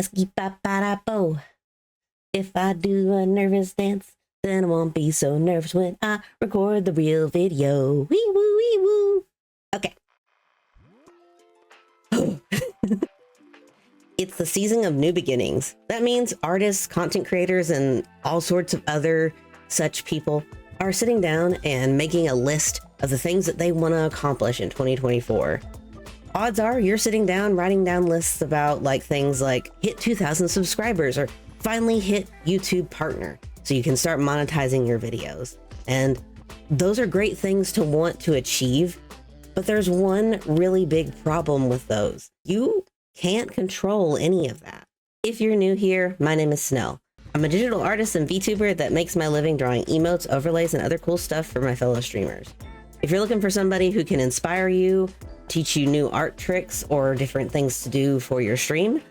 Ski-ba-ba-da-bo. If I do a nervous dance, then I won't be so nervous when I record the real video. Wee woo, wee woo. Okay. It's the season of new beginnings. That means artists, content creators, and all sorts of other such people are sitting down and making a list of the things that they want to accomplish in 2024. Odds are you're sitting down writing down lists about things like hit 2,000 subscribers or finally hit YouTube partner so you can start monetizing your videos. And those are great things to want to achieve, but there's one really big problem with those. You can't control any of that. If you're new here, my name is Snell. I'm a digital artist and VTuber that makes my living drawing emotes, overlays, and other cool stuff for my fellow streamers. If you're looking for somebody who can inspire you, teach you new art tricks or different things to do for your stream,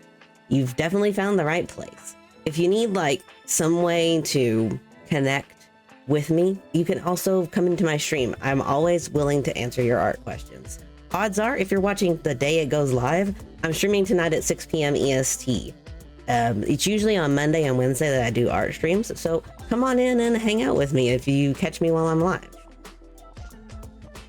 you've definitely found the right place. If you need some way to connect with me, you can also come into my stream. I'm always willing to answer your art questions. Odds are, if you're watching the day it goes live, I'm streaming tonight at 6 p.m. EST. It's usually on Monday and Wednesday that I do art streams, so come on in and hang out with me if you catch me while I'm live.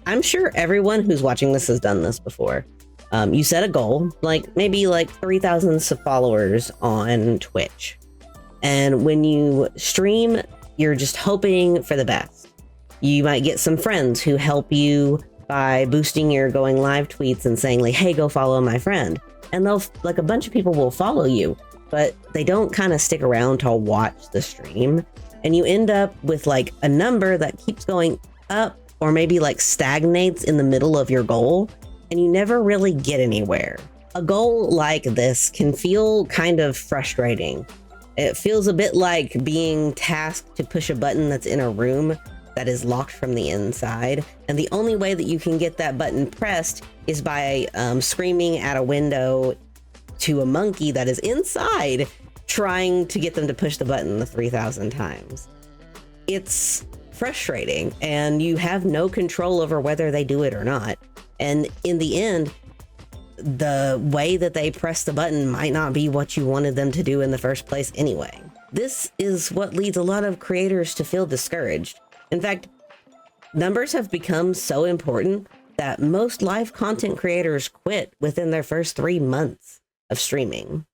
I'm sure everyone who's watching this has done this before. You set a goal, maybe 3,000 followers on Twitch. And when you stream, you're just hoping for the best. You might get some friends who help you by boosting your going live tweets and saying hey, go follow my friend. And they'll a bunch of people will follow you, but they don't kind of stick around to watch the stream. And you end up with a number that keeps going up or maybe stagnates in the middle of your goal, and you never really get anywhere. A goal like this can feel kind of frustrating. It feels a bit like being tasked to push a button that's in a room that is locked from the inside, and the only way that you can get that button pressed is by screaming at a window to a monkey that is inside, trying to get them to push the button the 3,000 times. It's frustrating, and you have no control over whether they do it or not. And in the end, the way that they press the button might not be what you wanted them to do in the first place anyway. This is what leads a lot of creators to feel discouraged. In fact, numbers have become so important that most live content creators quit within their first 3 months of streaming.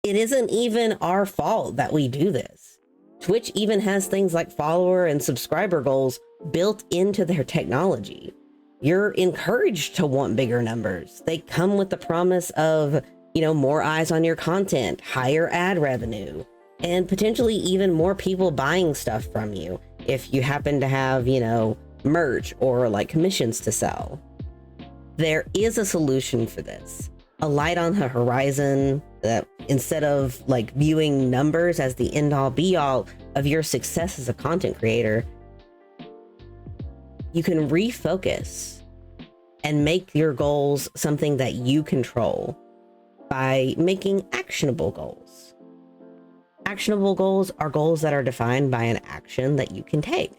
It isn't even our fault that we do this. Twitch even has things like follower and subscriber goals built into their technology. You're encouraged to want bigger numbers. They come with the promise of, more eyes on your content, higher ad revenue, and potentially even more people buying stuff from you if you happen to have, merch or commissions to sell. There is a solution for this. A light on the horizon that instead of viewing numbers as the end all be all of your success as a content creator, you can refocus and make your goals something that you control by making actionable goals. Actionable goals are goals that are defined by an action that you can take.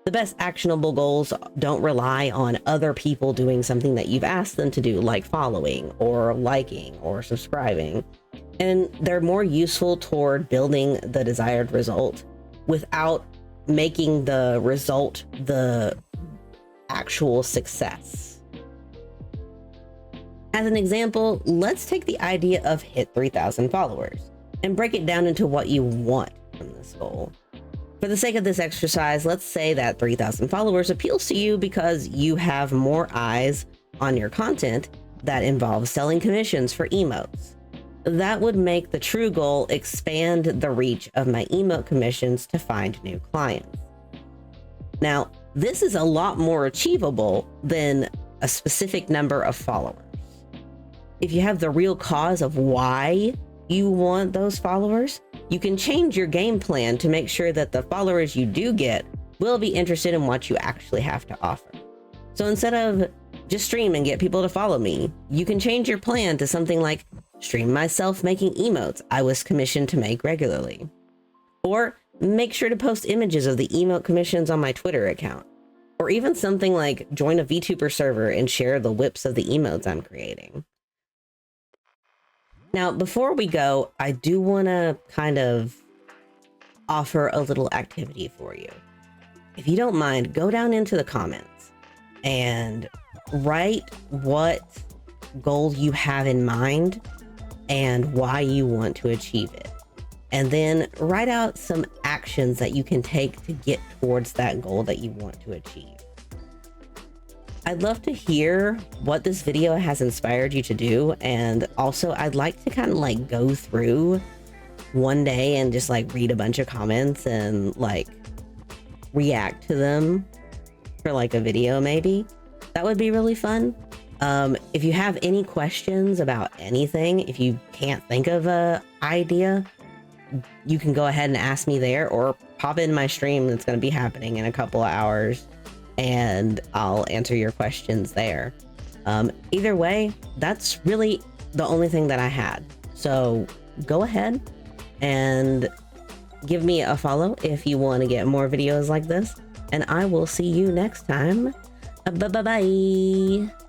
The best actionable goals don't rely on other people doing something that you've asked them to do, like following or liking or subscribing. And they're more useful toward building the desired result without making the result the actual success. As an example, let's take the idea of hit 3,000 followers and break it down into what you want from this goal. For the sake of this exercise, let's say that 3,000 followers appeals to you because you have more eyes on your content that involves selling commissions for emotes. That would make the true goal expand the reach of my emote commissions to find new clients. Now, this is a lot more achievable than a specific number of followers. If you have the real cause of why you want those followers, you can change your game plan to make sure that the followers you do get will be interested in what you actually have to offer. So instead of just stream and get people to follow me, you can change your plan to something like stream myself making emotes I was commissioned to make regularly. Or make sure to post images of the emote commissions on my Twitter account. Or even something like join a VTuber server and share the whips of the emotes I'm creating. Now, before we go, I do want to kind of offer a little activity for you. If you don't mind, go down into the comments and write what goal you have in mind and why you want to achieve it. And then write out some actions that you can take to get towards that goal that you want to achieve. I'd love to hear what this video has inspired you to do. And also I'd like to kind of like go through one day and just like read a bunch of comments and like react to them for like a video maybe. That would be really fun. If you have any questions about anything, if you can't think of a idea, you can go ahead and ask me there or pop in my stream that's going to be happening in a couple of hours and I'll answer your questions there. Either way, that's really the only thing that I had. So go ahead and give me a follow if you want to get more videos like this, and I will see you next time. Bye-bye.